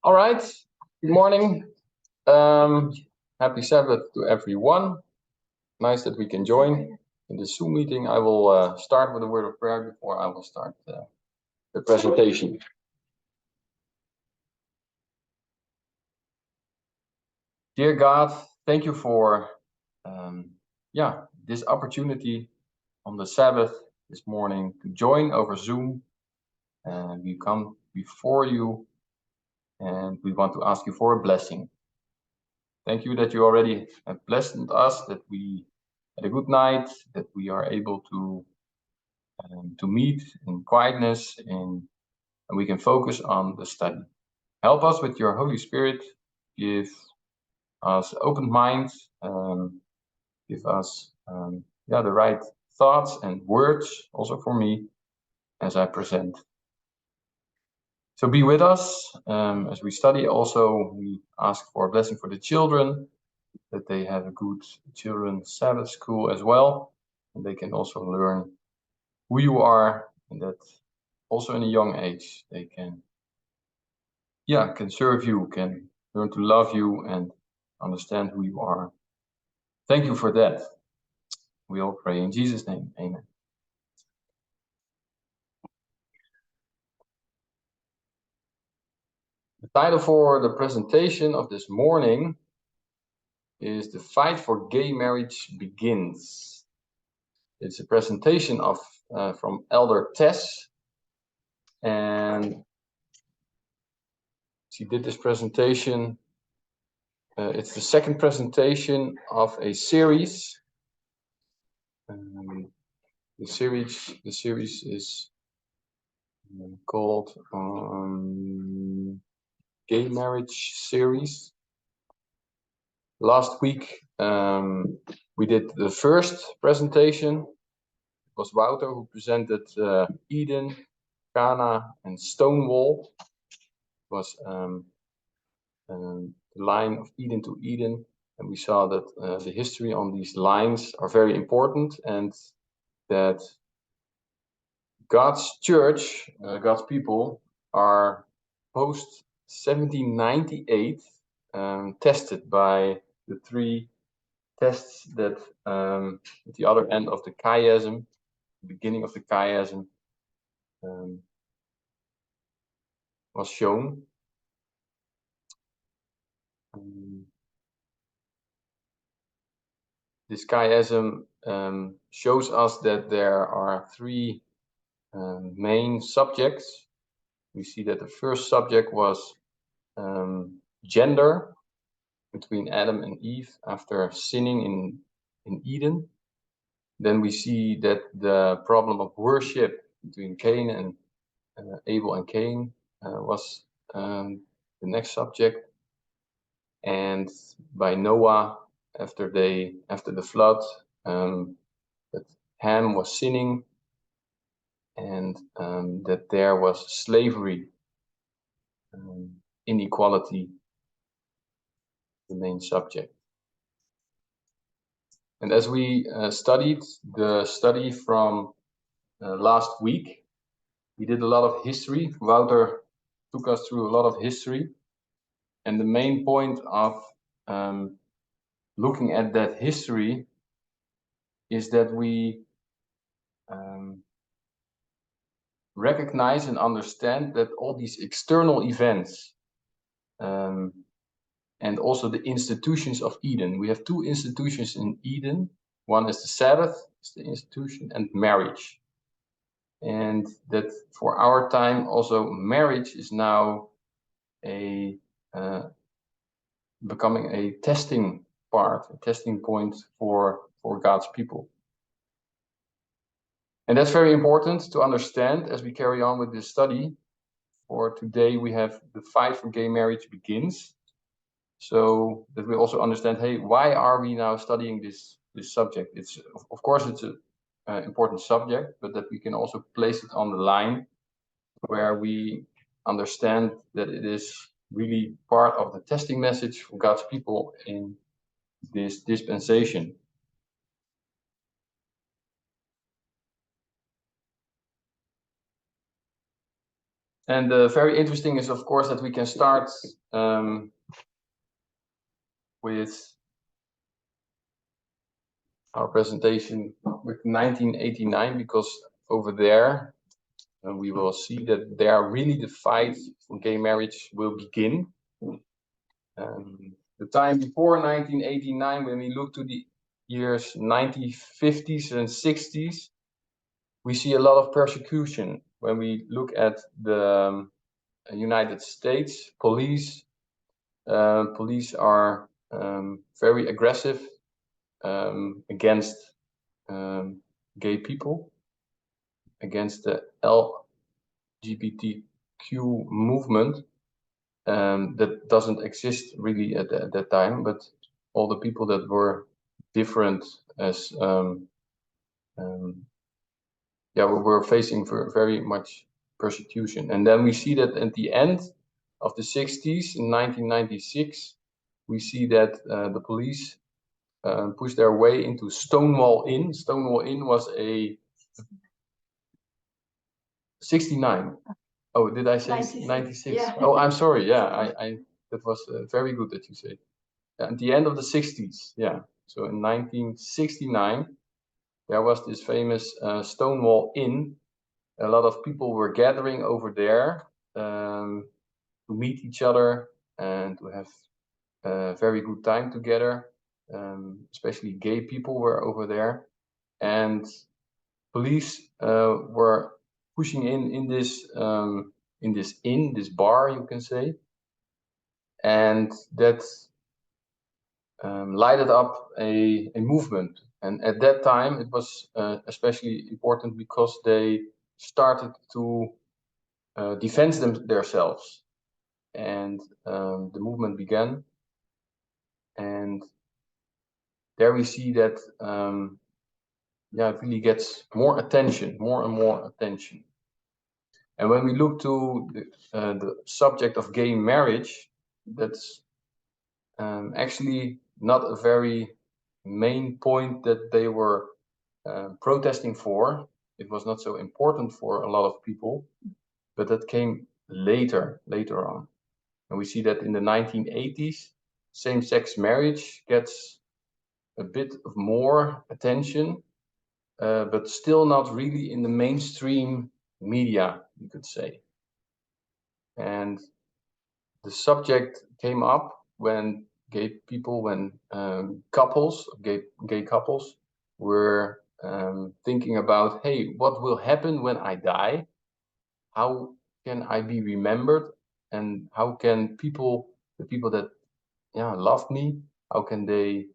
All right. Good morning. Happy Sabbath to everyone. Nice that we can join in the Zoom meeting. I will start with a word of prayer before I will start the presentation. Dear God, thank you for this opportunity on the Sabbath this morning to join over Zoom. And we come before you and we want to ask you for a blessing. Thank you that you already have blessed us, that we had a good night, that we are able to meet in quietness and we can focus on the study. Help us with your Holy Spirit. Give us open minds. Give us the right thoughts and words also for me as I present. So be with us as we study. Also, we ask for a blessing for the children, that they have a good children's Sabbath school as well, and they can also learn who you are, and that also in a young age they can serve you, can learn to love you and understand who you are. Thank you for that. We all pray in Jesus' name. Amen. The title for the presentation of this morning is "The Fight for Gay Marriage Begins." It's a presentation of from Elder Tess, and she did this presentation. It's the second presentation of a series. The series is called Gay Marriage Series. Last week we did the first presentation. It was Wouter who presented Eden, Cana, and Stonewall. It was the line of Eden to Eden, and we saw that the history on these lines are very important, and that God's church, God's people, are post 1798 tested by the three tests that at the other end of the chiasm, the beginning of the chiasm, was shown. This chiasm shows us that there are three main subjects. We see that the first subject was gender between Adam and Eve after sinning in Eden. Then we see that the problem of worship between Cain and Abel and Cain was the next subject. And by Noah, after the flood, that Ham was sinning, and that there was slavery, inequality, the main subject. And as we studied the study from last week, we did a lot of history. Wouter took us through a lot of history. And the main point of looking at that history is that we recognize and understand that all these external events and also the institutions of Eden. We have two institutions in Eden. One is the Sabbath, is the institution, and marriage. And that for our time also marriage is now becoming a testing part, a testing point for God's people. And that's very important to understand as we carry on with this study. For today we have the fight for gay marriage begins. So that we also understand, hey, why are we now studying this subject? It's of course it's an important subject, but that we can also place it on the line where we understand that it is really part of the testing message for God's people in this dispensation. And very interesting is, of course, that we can start with our presentation with 1989, because over there we will see that there really the fight for gay marriage will begin. The time before 1989, when we look to the years 1950s and 60s, we see a lot of persecution. When we look at the United States, police are very aggressive against gay people, against the LGBTQ movement. That doesn't exist really at that time, but all the people that were different as were facing very much persecution. And then we see that at the end of the 60s, in 1996, we see that the police pushed their way into Stonewall Inn. Stonewall Inn was a 69. Oh, did I say 96? Yeah. Oh, I'm sorry. Yeah, I that was very good that you said. At the end of the 60s, yeah. So in 1969, there was this famous Stonewall Inn. A lot of people were gathering over there to meet each other and to have a very good time together. Especially gay people were over there, and police were pushing in this inn, this bar, you can say, and that lighted up a movement. And at that time, it was especially important because they started to defend themselves, and the movement began. And there we see that it really gets more attention, more and more attention. And when we look to the subject of gay marriage, that's actually not a very main point that they were protesting for. It was not so important for a lot of people, but that came later on. And we see that in the 1980s, same-sex marriage gets a bit of more attention, but still not really in the mainstream media, you could say. And the subject came up when gay people, when gay couples were thinking about, hey, what will happen when I die? How can I be remembered? And how can the people that love me, how can they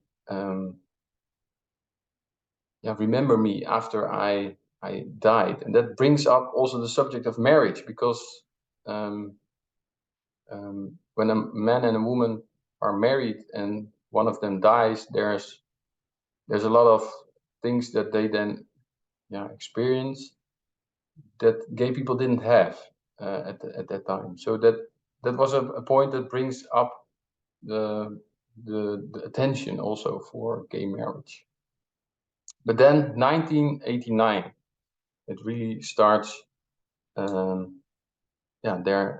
remember me after I died? And that brings up also the subject of marriage, because when a man and a woman are married and one of them dies, there's a lot of things that they then experience that gay people didn't have at that time. So that was a point that brings up the attention also for gay marriage. But then 1989, it really starts. There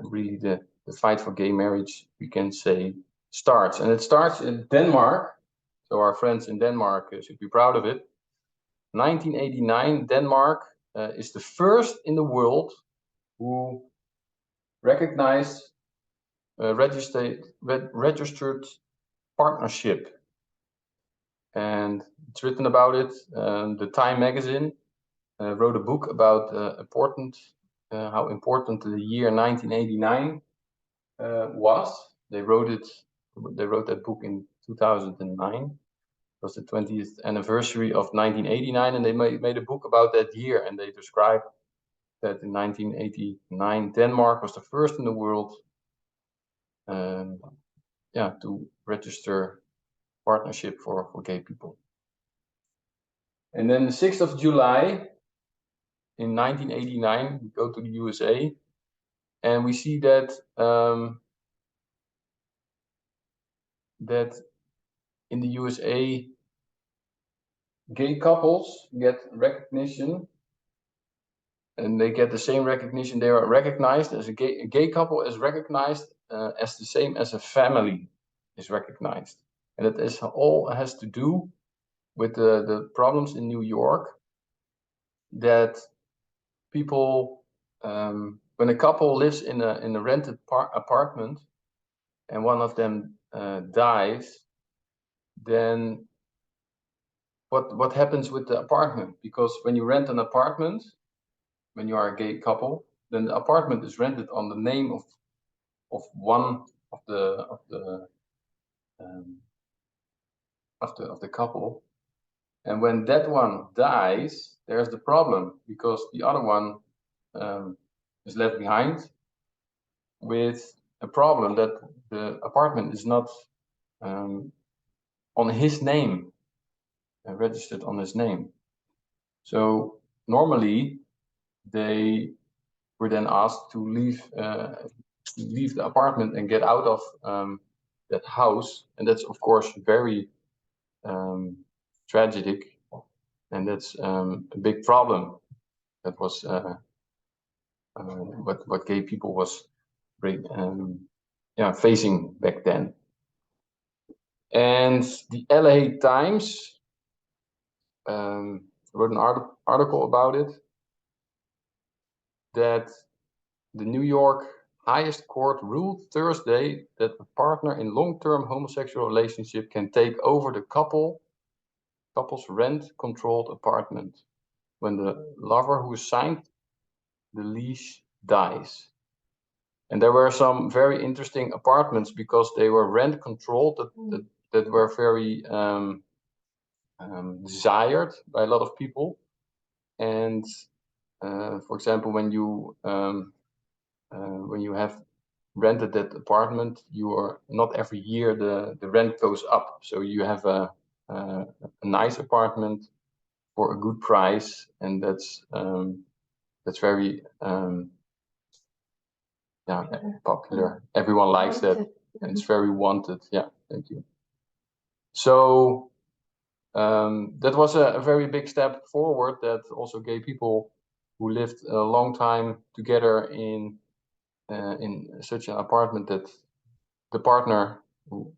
really the fight for gay marriage, we can say, starts. And it starts in Denmark. So our friends in Denmark should be proud of it. 1989, Denmark is the first in the world who recognized registered partnership. And it's written about it. The Time magazine wrote a book about how important the year 1989 was. They wrote that book in 2009. It was the 20th anniversary of 1989, and they made a book about that year, and they described that in 1989 Denmark was the first in the world to register partnership for gay people. And then the 6th of July in 1989, we go to the USA, and we see that that in the USA, gay couples get recognition and they get the same recognition. They are recognized as a gay couple is recognized as the same as a family is recognized, and it is all has to do with the problems in New York that people, when a couple lives in a rented apartment and one of them dies, then what happens with the apartment? Because when you rent an apartment, when you are a gay couple, then the apartment is rented on the name of one of the couple, and when that one dies, there's the problem because the other one is left behind with a problem that the apartment is not on his name, registered on his name. So normally they were then asked to leave the apartment and get out of that house, and that's of course very tragic, and that's a big problem. That was what gay people was facing back then. And the LA Times wrote an article about it, that the New York highest court ruled Thursday that a partner in long-term homosexual relationship can take over the couple's rent-controlled apartment when the lover who signed the lease dies. And there were some very interesting apartments because they were rent-controlled that were very desired by a lot of people. And for example, when you have rented that apartment, you are not every year the rent goes up. So you have a nice apartment for a good price, and that's very popular. Everyone likes that, and it's very wanted. Yeah, thank you. So that was a very big step forward, that also gay people who lived a long time together in such an apartment, that the partner who's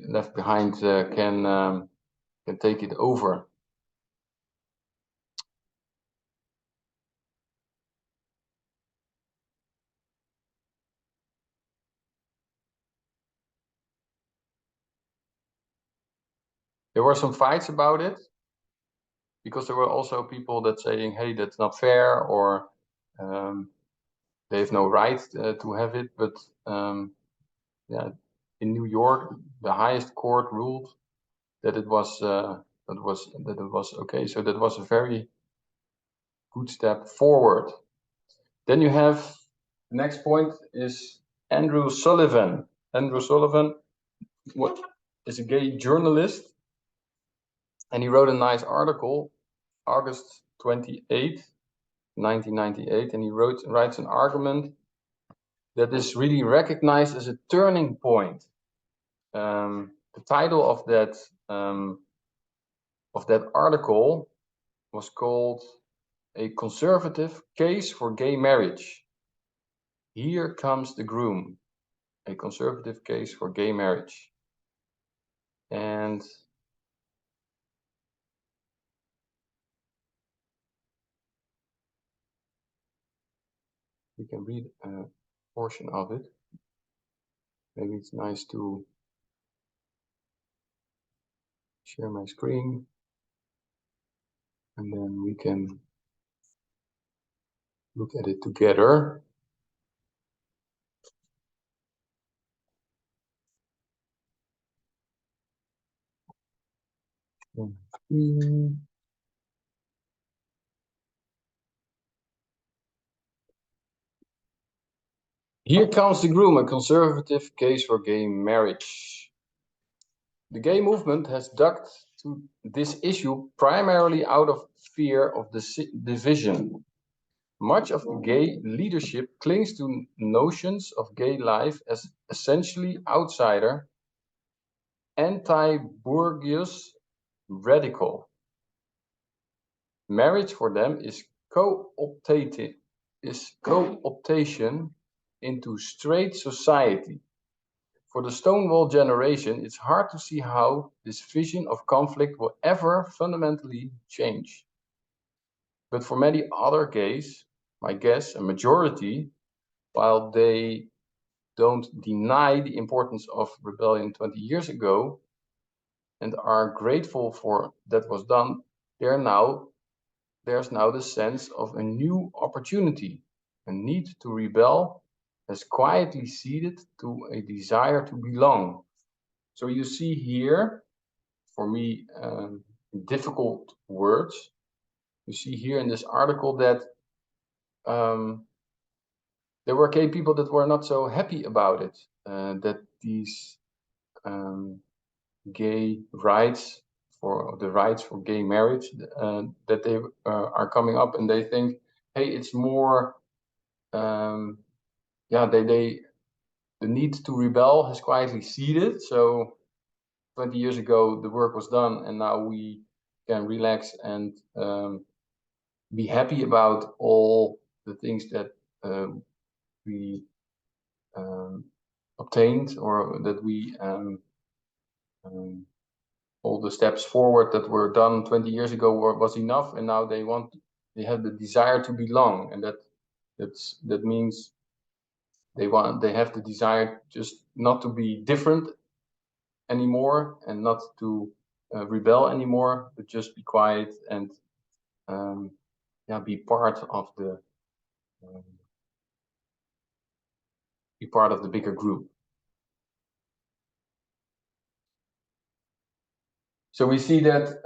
left behind can take it over. There were some fights about it, because there were also people that saying, hey, that's not fair, or they have no right to have it. But in New York, the highest court ruled that it was okay. So that was a very good step forward. Then you have the next point is Andrew Sullivan. Andrew Sullivan is a gay journalist, and he wrote a nice article, August 28, 1998, and he writes an argument that is really recognized as a turning point. The title of that article was called "A Conservative Case for Gay Marriage. Here Comes the Groom." A conservative case for gay marriage. And we can read a portion of it. Maybe it's nice to share my screen, and then we can look at it together. Here Comes the Groom, a conservative case for gay marriage. The gay movement has ducked to this issue primarily out of fear of the division. Much of the gay leadership clings to notions of gay life as essentially outsider, anti-bourgeois, radical. Marriage for them is co-optation into straight society. For the Stonewall generation, it's hard to see how this vision of conflict will ever fundamentally change. But for many other gays, my guess, a majority, while they don't deny the importance of rebellion 20 years ago and are grateful for that was done, there's now the sense of a new opportunity. A need to rebel has quietly ceded to a desire to belong. So you see here, for me, difficult words. You see here in this article that there were gay people that were not so happy about it, that these gay rights for gay marriage, that they are coming up, and they think, hey, it's more, the need to rebel has quietly ceded. So 20 years ago, the work was done, and now we can relax and be happy about all the things that we obtained, or that we all the steps forward that were done 20 years ago was enough, and now they have the desire to belong, and that means they have the desire just not to be different anymore, and not to rebel anymore, but just be quiet and be part of the bigger group. So we see that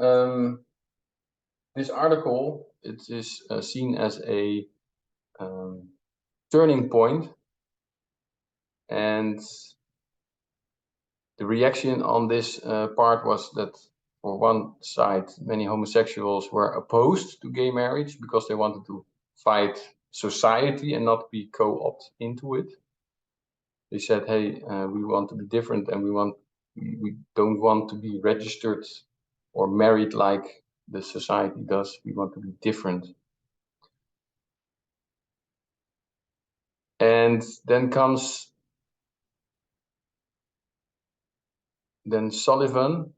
this article, it is seen as a turning point, and the reaction on this part was that, for one side, many homosexuals were opposed to gay marriage because they wanted to fight society and not be co-opted into it. They said, hey, we want to be different, and we don't want to be registered or married like the society does. We want to be different. And then comes Sullivan,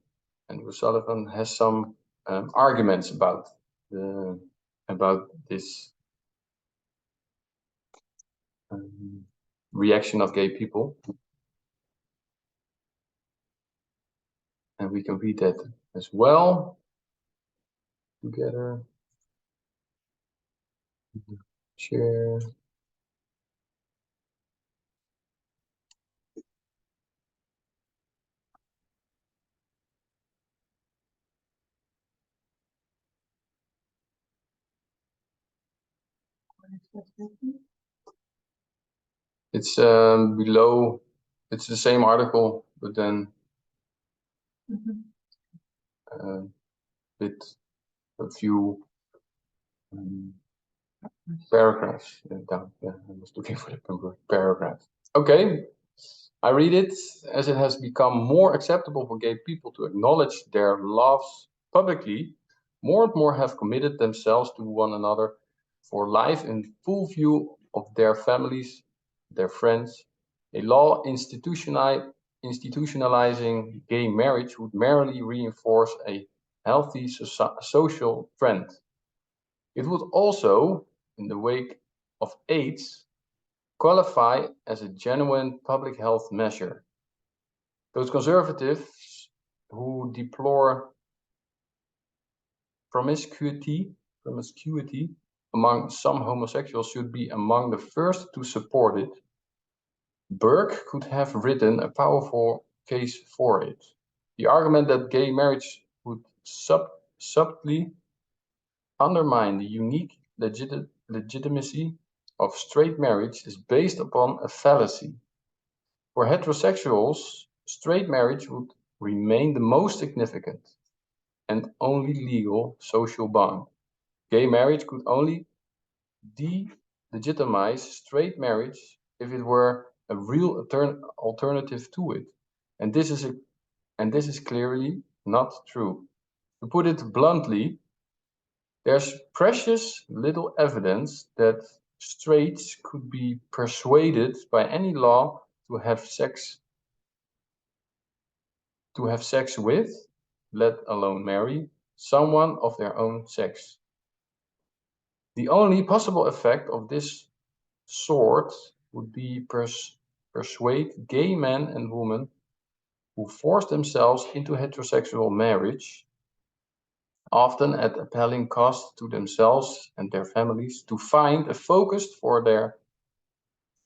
and Sullivan has some arguments about this reaction of gay people, and we can read that as well together. Share. It's below. It's the same article, but then with a few paragraphs down. Yeah, I was looking for the paragraph. Okay, I read it. As it has become more acceptable for gay people to acknowledge their loves publicly, more and more have committed themselves to one another for life in full view of their families, their friends. A law institutionalizing gay marriage would merely reinforce a healthy social trend. It would also, in the wake of AIDS, qualify as a genuine public health measure. Those conservatives who deplore promiscuity among some homosexuals should be among the first to support it. Burke could have written a powerful case for it. The argument that gay marriage would subtly undermine the unique legitimacy of straight marriage is based upon a fallacy. For heterosexuals, straight marriage would remain the most significant and only legal social bond. Gay marriage could only delegitimize straight marriage if it were a real alternative to it. And this is clearly not true. To put it bluntly, There's precious little evidence that straights could be persuaded by any law to have sex with, let alone marry, someone of their own sex. The only possible effect of this sort would be persuade gay men and women who force themselves into heterosexual marriage, often at appalling cost to themselves and their families, to find a focus for their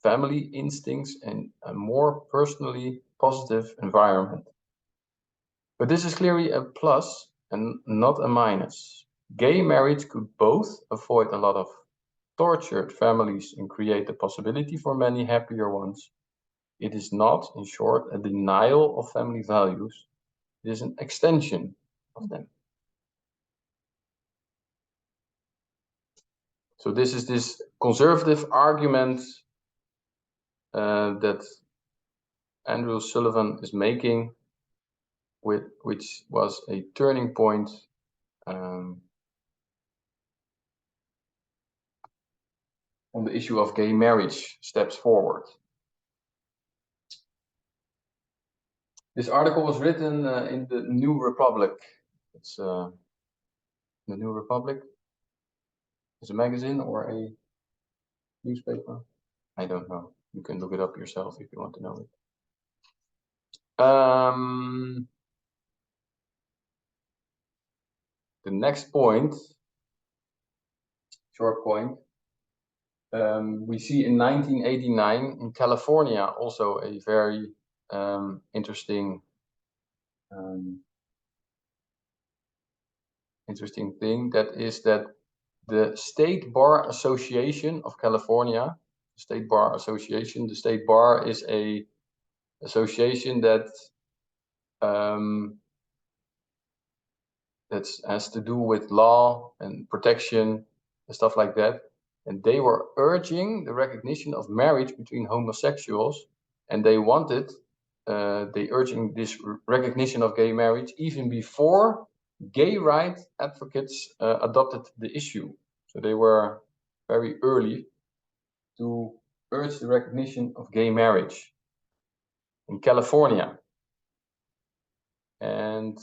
family instincts and a more personally positive environment. But this is clearly a plus and not a minus. Gay marriage could both avoid a lot of tortured families and create the possibility for many happier ones. It is not, in short, a denial of family values. It is an extension of them. So this is this conservative argument that Andrew Sullivan is making, which was a turning point on the issue of gay marriage steps forward. This article was written in the New Republic. It's the New Republic. Is a magazine or a newspaper? I don't know. You can look it up yourself if you want to know it. The next point, short point, we see in 1989 in California also a very interesting thing. That is that the State Bar Association of California, the State Bar Association, the State Bar is a association that has to do with law and protection and stuff like that. And they were urging the recognition of marriage between homosexuals, and they wanted, urging this recognition of gay marriage even before gay rights advocates adopted the issue. So they were very early to urge the recognition of gay marriage in California. And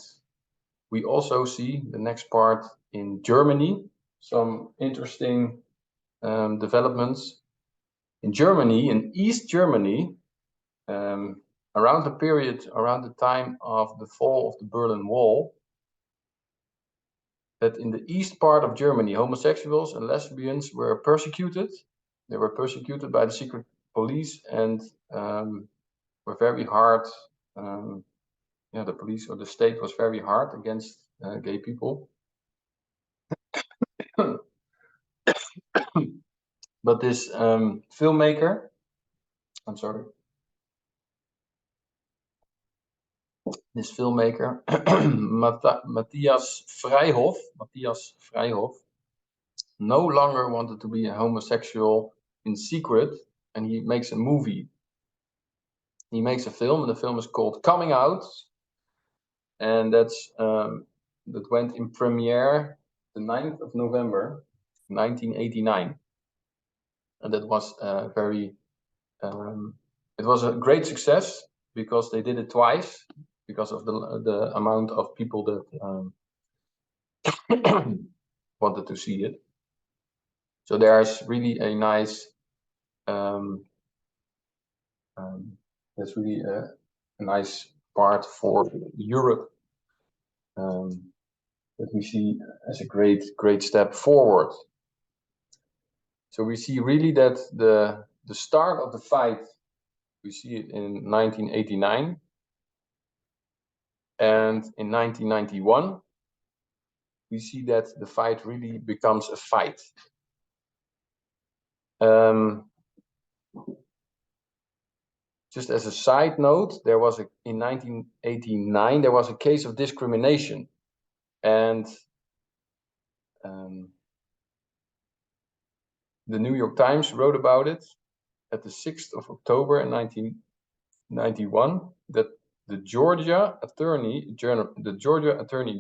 we also see the next part in Germany, some interesting developments. In Germany, in East Germany, around the time of the fall of the Berlin Wall, that in the east part of Germany, homosexuals and lesbians were persecuted. They were persecuted by the secret police and were very hard. The police or the state was very hard against gay people. But this filmmaker, this filmmaker, 𝘂𝗶𝗴𝗲𝗏, no longer wanted to be a homosexual in secret, and he makes a movie. He makes a film, and the film is called Coming Out, and that went in premiere the 9th of November, 1989, and that was it was a great success because they did it twice because of the amount of people that wanted to see it. So there's really a nice, that's really a nice part for Europe that we see as a great step forward. So we see really that the start of the fight, we see it in 1989, and in 1991 we see that the fight really becomes a fight. Just as a side note, in 1989 there was a case of discrimination, and the New York Times wrote about it at the 6th of October in 1991, that the Georgia Attorney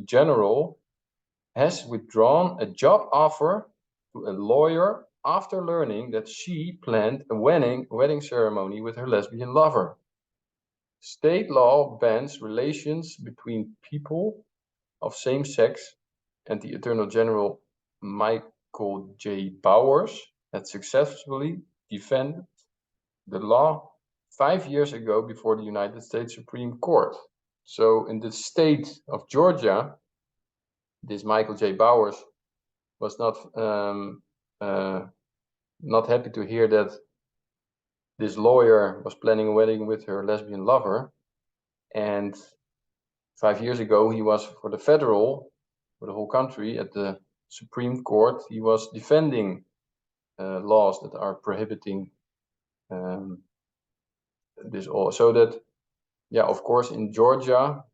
General has withdrawn a job offer to a lawyer after learning that she planned a wedding ceremony with her lesbian lover. State law bans relations between people of same sex, and the Attorney General 𝘃𝗽𝗴𝗲𝗲𝗵 had successfully defended the law 5 years ago before the United States Supreme Court. So in the state of Georgia, this 𝘃𝗽𝗴𝗲𝗵 was not happy to hear that this lawyer was planning a wedding with her lesbian lover, and 5 years ago he was for the whole country at the Supreme Court. He was defending laws that are prohibiting this all. So that, yeah, of course, in Georgia,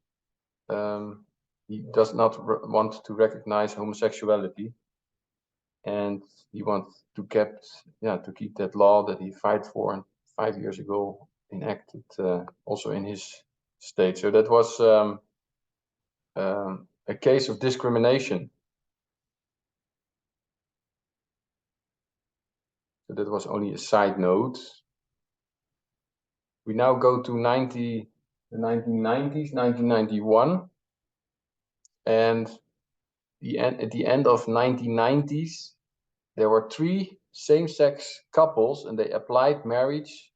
he does not want to recognize homosexuality, and he wants to keep that law that he fought for 5 years ago enacted also in his state. So that was a case of discrimination. So that was only a side note. We now go to the 1990s, 1991, and at the end of 1990s, there were 3 same-sex couples, and they applied marriage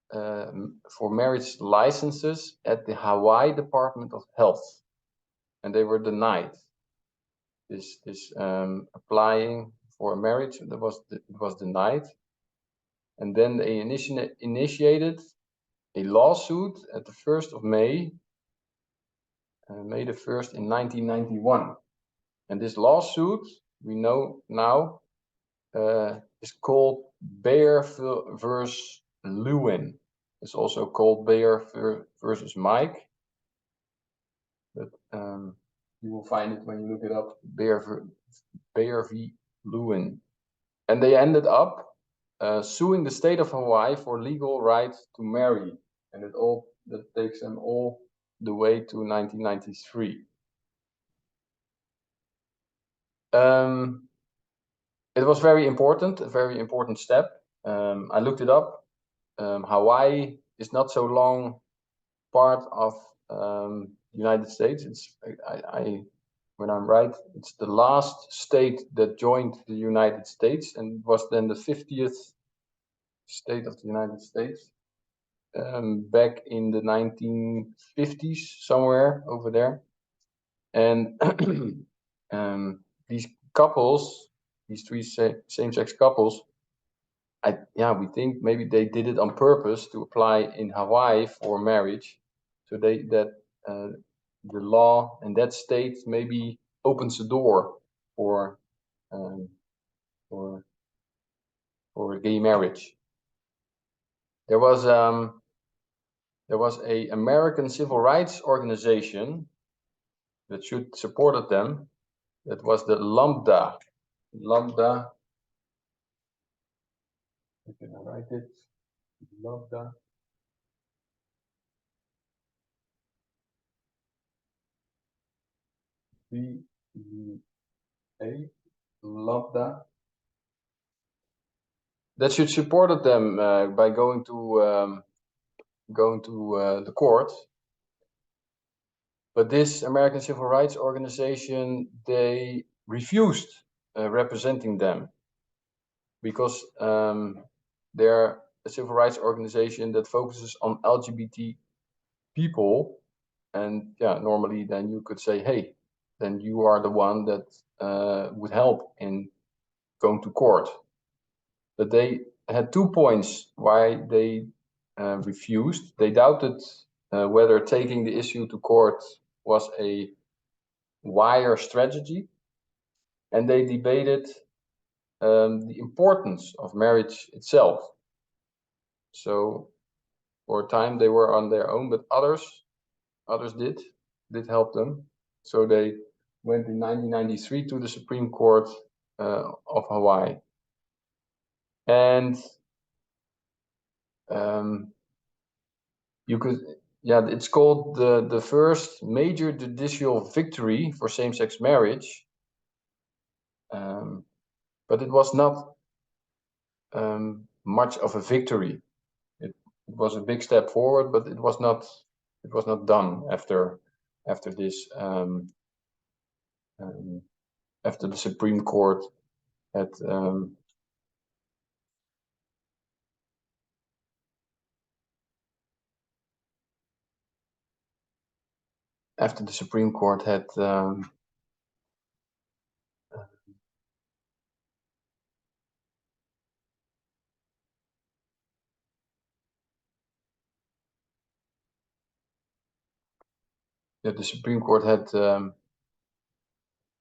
for marriage licenses at the Hawaii Department of Health, and they were denied. This applying for a marriage, it was denied, and then they initiated a lawsuit at the 1st of May, May the 1st in 1991, and this lawsuit we know now is called 𝗶𝗴𝗲𝗏 versus Lewin. It's also called 𝗶𝗴𝗏 versus Mike, but you will find it when you look it up, 𝗶𝗴𝗏 v. Lewin. And they ended up suing the state of Hawaii for legal right to marry, and that takes them all the way to 1993. It was a very important step. I looked it up. Hawaii is not so long part of the United States. When I'm right, it's the last state that joined the United States, and was then the 50th state of the United States, back in the 1950s, somewhere over there. And these couples, these 3 same-sex couples, we think maybe they did it on purpose to apply in Hawaii for marriage, so that the law in that state maybe opens the door for gay marriage. There was a American civil rights organization that supported them. That was the Lambda. Can I write it? Lambda. Lambda. That should supported them by going to the court. But this American civil rights organization, they refused representing them, because they're a civil rights organization that focuses on LGBT people, and normally then you could say, hey, then you are the one that would help in going to court. But they had 2 points why they refused. They doubted whether taking the issue to court was a wise strategy, and they debated the importance of marriage itself. So for a time they were on their own, but others did help them. So they went in 1993 to the Supreme Court of Hawaii, and yeah, it's called the first major judicial victory for same-sex marriage. But it was not much of a victory. It was a big step forward, but it was not done after this after the Supreme Court had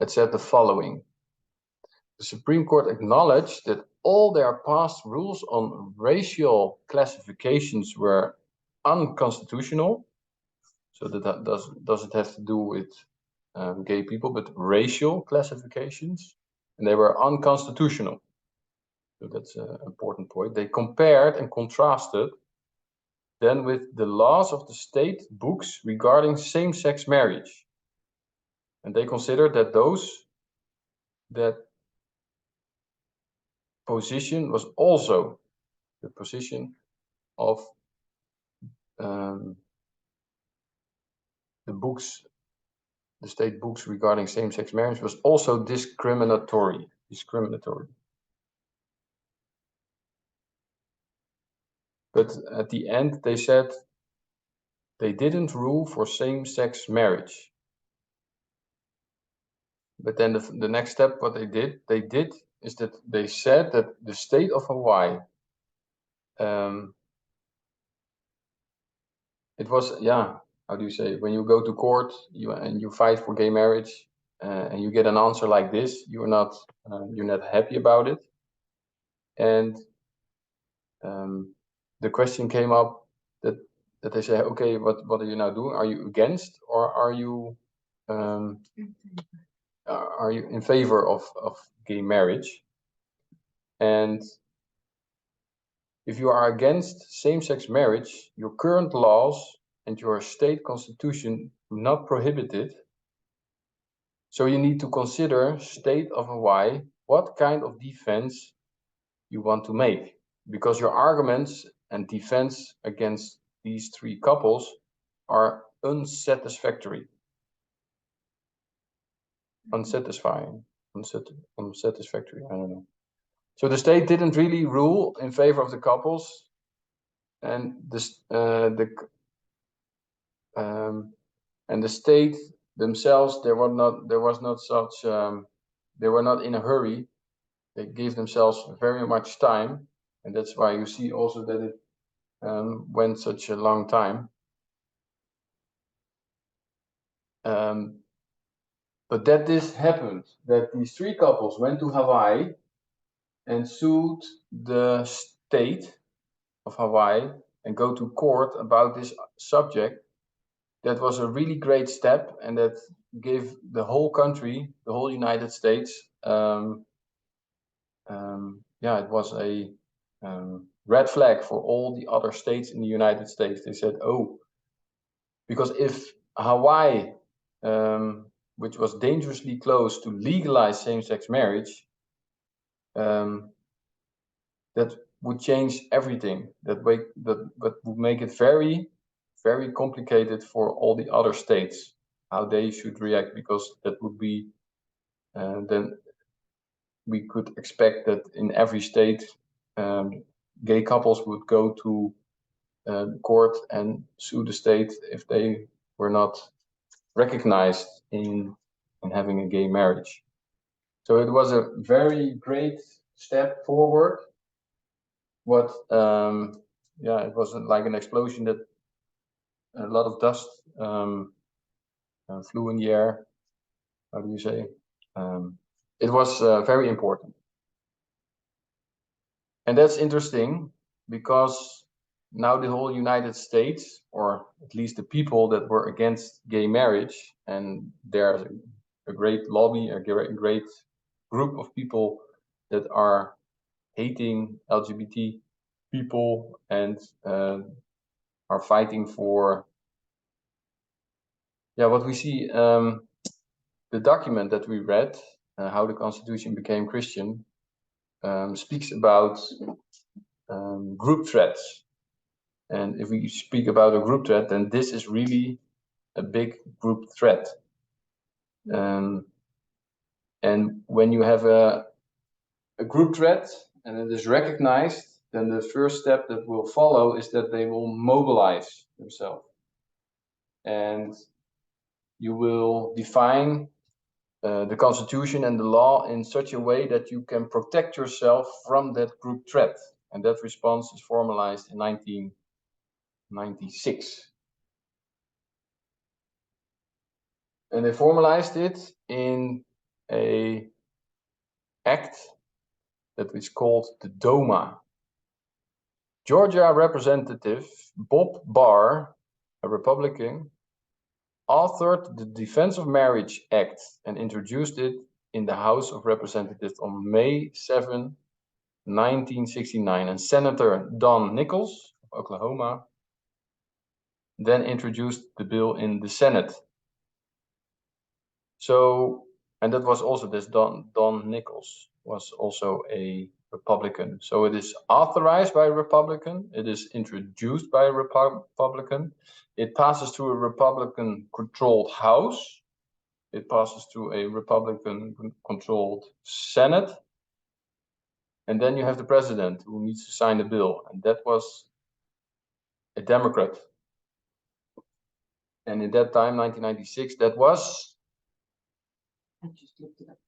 said the following. The Supreme Court acknowledged that all their past rules on racial classifications were unconstitutional. So that doesn't have to do with gay people, but racial classifications, and they were unconstitutional. So that's an important point. They compared and contrasted then with the laws of the state books regarding same-sex marriage. And they considered that that position was also the position of the state books regarding same-sex marriage was also discriminatory. But at the end, they said they didn't rule for same-sex marriage. But then the next step, what they did is that they said that the state of Hawaii, it was, yeah, how do you say, when you go to court and you fight for gay marriage and you get an answer like this, you're not happy about it. And the question came up that they say, okay, what are you now doing? Are you against, or are you in favor of gay marriage? And if you are against same-sex marriage, your current laws and your state constitution do not prohibit it. So you need to consider, state of Hawaii, what kind of defense you want to make, because your arguments and defense against these three couples are unsatisfactory. Unsatisfactory, I don't know. So the state didn't really rule in favor of the couples, and the state themselves, they were not in a hurry. They gave themselves very much time, and that's why you see also that it went such a long time. But that this happened, that these three couples went to Hawaii and sued the state of Hawaii and go to court about this subject, that was a really great step, and that gave the whole country, the whole United States, yeah, it was a red flag for all the other states in the United States. They said, oh, because if Hawaii, which was dangerously close to legalize same-sex marriage, that would change everything. That would make it very, very complicated for all the other states, how they should react, because that would be, then we could expect that in every state, gay couples would go to court and sue the state if they were not recognized in having a gay marriage. So it was a very great step forward. What, yeah, it was like an explosion that a lot of dust flew in the air. How do you say? It was very important. And that's interesting because now the whole United States, or at least the people that were against gay marriage, and there's a great lobby, a great group of people that are hating LGBT people and are fighting for Yeah, what we see, the document that we read, how the Constitution became Christian, speaks about group threats. And if we speak about a group threat, then this is really a big group threat. And when you have a group threat and it is recognized, then the first step that will follow is that they will mobilize themselves. And you will define the Constitution and the law in such a way that you can protect yourself from that group threat. And that response is formalized in 1996. And they formalized it in an act that is called the DOMA. Georgia Representative Bob Barr, a Republican, authored the Defense of Marriage Act and introduced it in the House of Representatives on May 7, 1969. And Senator Don Nichols of Oklahoma then introduced the bill in the Senate. So, and that was also this Don Nichols was also a Republican. So it is authorized by a Republican. It is introduced by a Republican. It passes through a Republican-controlled House. It passes through a Republican-controlled Senate. And then you have the president who needs to sign the bill. And that was a Democrat. And in that time, 1996, that was... I just looked it up.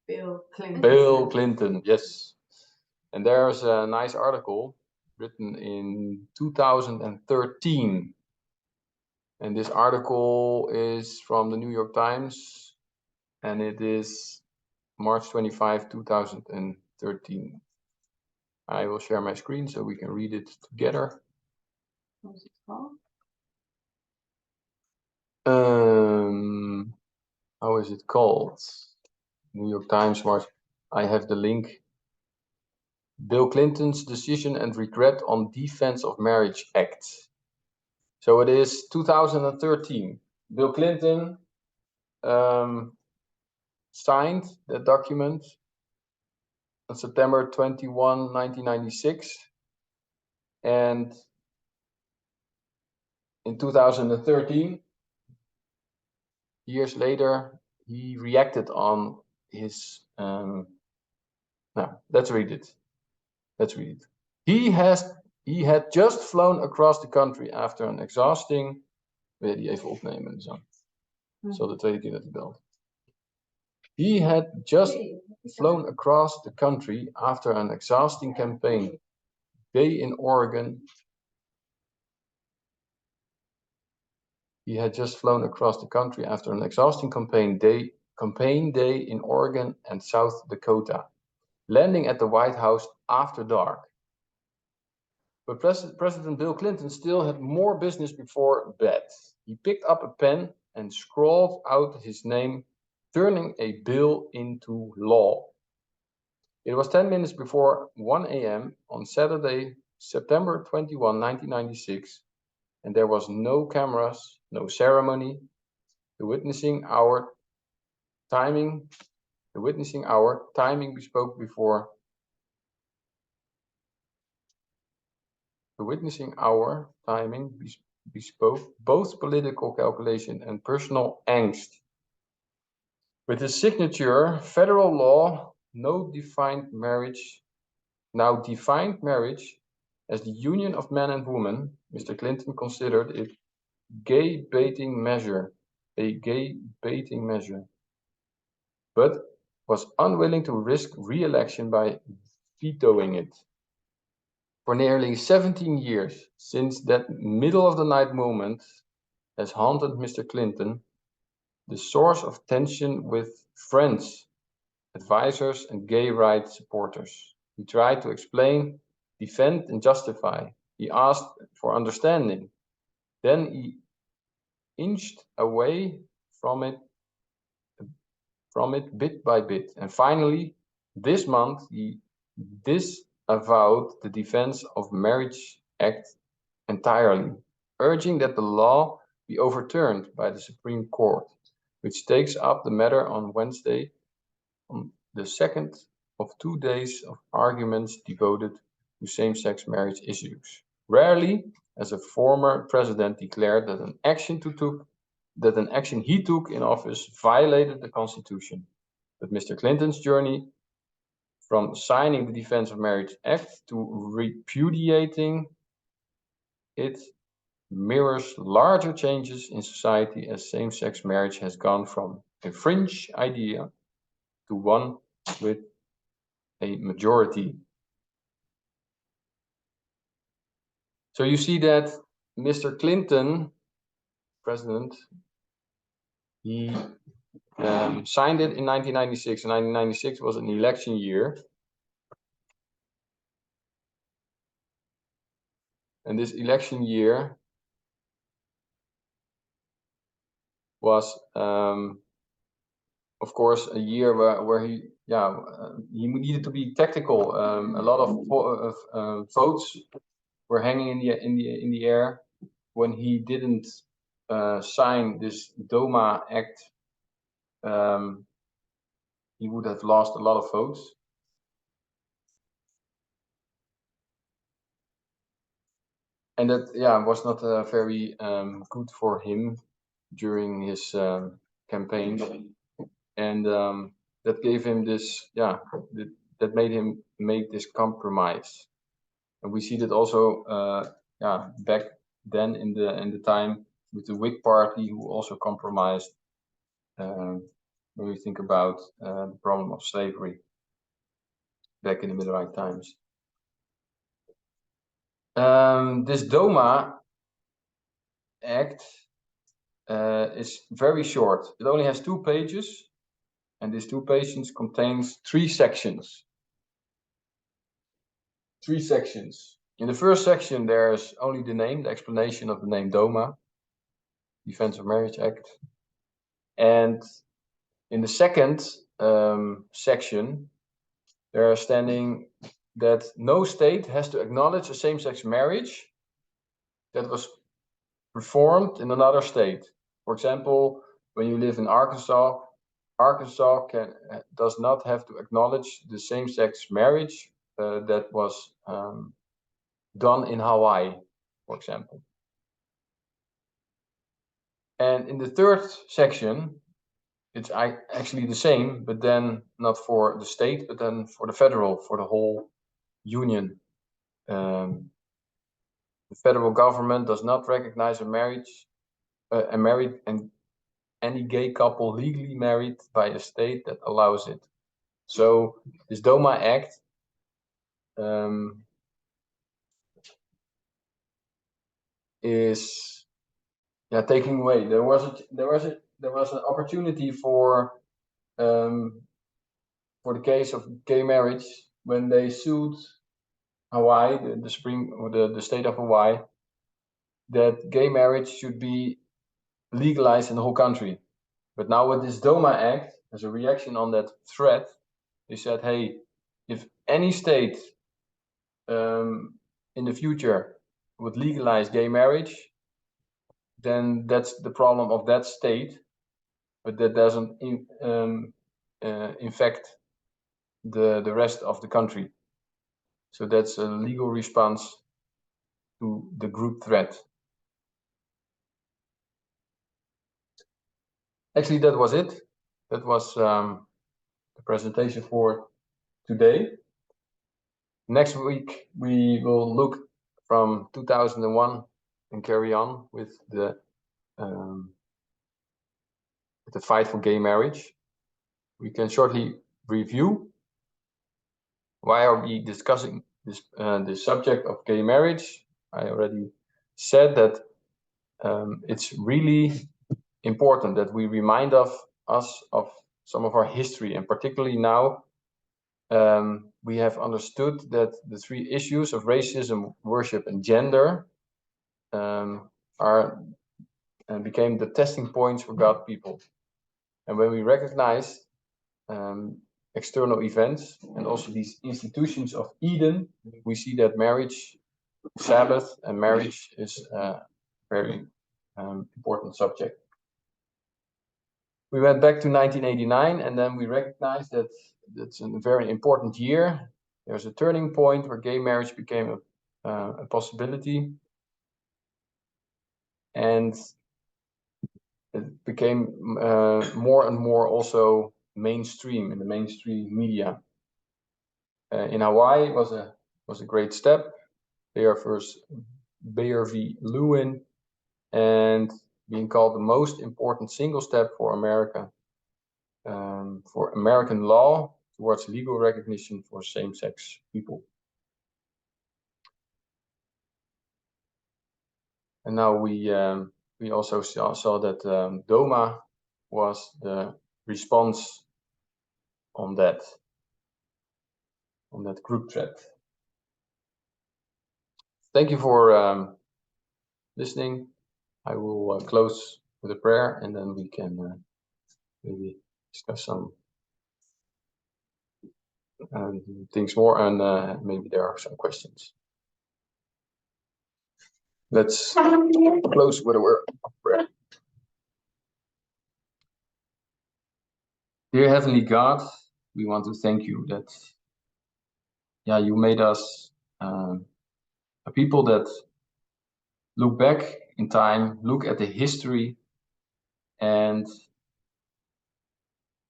Bill Clinton. Bill Clinton, yes. And there's a nice article written in 2013. And this article is from the New York Times, and it is March 25, 2013. I will share my screen so we can read it together. What is it called? How is it called? New York Times, March. I have the link. Bill Clinton's decision and regret on Defense of Marriage Act. So it is 2013. Bill Clinton signed the document on September 21, 1996. And in 2013, years later, he reacted on his... let's read it. Let's read it. He had just flown across the country after an exhausting... Wil je die even opnemen? Zo. Zo de tweede keer dat hij belt. He had just flown across the country after an exhausting campaign day in Oregon. He had just flown across the country after an exhausting campaign day in Oregon and South Dakota, landing at the White House after dark. But President Bill Clinton still had more business before bed. He picked up a pen and scrawled out his name, turning a bill into law. It was 10 minutes before 1 a.m. on Saturday, September 21, 1996, and there was no cameras, no ceremony. The witnessing hour timing bespoke before. The witnessing hour timing bespoke both political calculation and personal angst. With his signature, federal law now defined marriage as the union of man and woman. Mr. Clinton considered it a gay baiting measure, but was unwilling to risk re-election by vetoing it. For nearly 17 years, since that middle-of-the-night moment has haunted Mr. Clinton, the source of tension with friends, advisors, and gay rights supporters. He tried to explain, defend, and justify. He asked for understanding. Then he inched away from it bit by bit. And finally, this month, he disavowed the Defense of Marriage Act entirely, urging that the law be overturned by the Supreme Court, which takes up the matter on Wednesday, on the second of 2 days of arguments devoted to same-sex marriage issues. Rarely has a former president declared that an action he took in office violated the Constitution. But Mr. Clinton's journey from signing the Defense of Marriage Act to repudiating it mirrors larger changes in society, as same-sex marriage has gone from a fringe idea to one with a majority. So you see that Mr. Clinton, president, he signed it in 1996, and 1996 was an election year. And this election year was, of course, a year where he needed to be tactical. A lot of votes were hanging in the air when he didn't sign this DOMA Act. He would have lost a lot of votes. And that was not very good for him during his campaign. And that gave him this, that made him make this compromise. And we see that also back then in the time with the Whig Party, who also compromised when we think about the problem of slavery back in the Middle times. This DOMA Act is very short. It only has 2 pages, and these 2 pages contains 3 sections. 3 sections. In the first section, there's only the name, the explanation of the name DOMA, Defense of Marriage Act. And in the second section, there are standing that no state has to acknowledge a same-sex marriage that was performed in another state. For example, when you live in Arkansas, Arkansas does not have to acknowledge the same-sex marriage that was done in Hawaii, for example. And in the third section, it's actually the same, but then not for the state, but then for the federal, for the whole union. The federal government does not recognize a marriage, and any gay couple legally married by a state that allows it. So this DOMA Act is taking away. There was an opportunity for the case of gay marriage when they sued Hawaii, the state of Hawaii, that gay marriage should be legalized in the whole country. But now with this DOMA Act, as a reaction on that threat, they said, hey, if any state in the future would legalize gay marriage, then that's the problem of that state, but that doesn't infect the rest of the country. So that's a legal response to the group threat. Actually, that was it. That was the presentation for today. Next week, we will look from 2001 and carry on with the fight for gay marriage. We can shortly review why are we discussing this subject of gay marriage. I already said that it's really important that we remind us of some of our history, and particularly now we have understood that the 3 issues of racism, worship, and gender became the testing points for God people. And when we recognize external events and also these institutions of Eden, we see that marriage, Sabbath, and marriage is very important subject. We went back to 1989, and then we recognized that it's a very important year. There's a turning point where gay marriage became a possibility, and it became more and more also mainstream in the mainstream media. In Hawaii, it was a great step. 𝘂𝗶𝗴𝗲𝗏, and being called the most important single step for America, for American law towards legal recognition for same-sex people. And now we also saw that DOMA was the response on that group thread. Thank you for listening. I will close with a prayer, and then we can maybe discuss some things more, and maybe there are some questions. Let's close with a word of prayer. Dear Heavenly God, we want to thank you that, you made us a people that look back in time, look at the history, and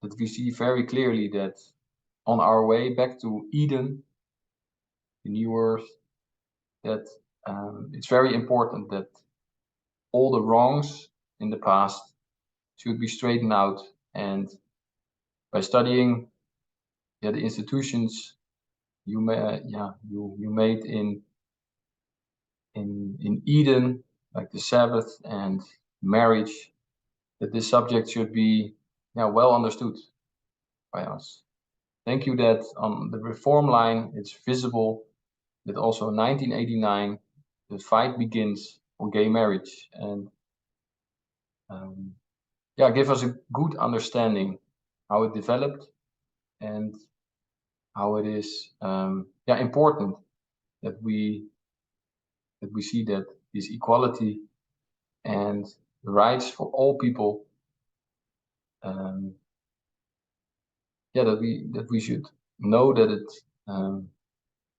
that we see very clearly that on our way back to Eden, the new earth, that it's very important that all the wrongs in the past should be straightened out, and by studying the institutions you made in Eden, like the Sabbath and marriage, that this subject should be well understood by us. Thank you that on the reform line it's visible that also in 1989 the fight begins for gay marriage, and give us a good understanding how it developed and how it is important that we see that this equality and the rights for all people, that we should know that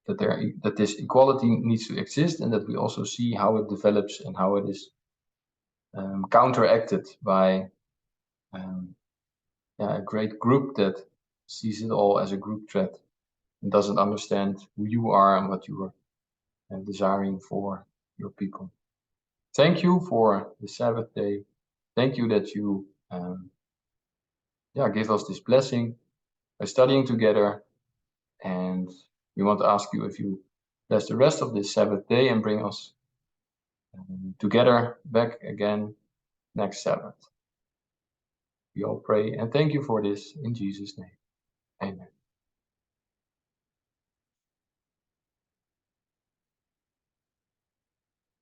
that this equality needs to exist, and that we also see how it develops and how it is counteracted by a great group that sees it all as a group threat and doesn't understand who you are and what you are desiring for your people. Thank you for the Sabbath day. Thank you that you give us this blessing by studying together, and we want to ask you if you bless the rest of this Sabbath day and bring us together back again next Sabbath. We all pray and thank you for this in Jesus' name. Amen.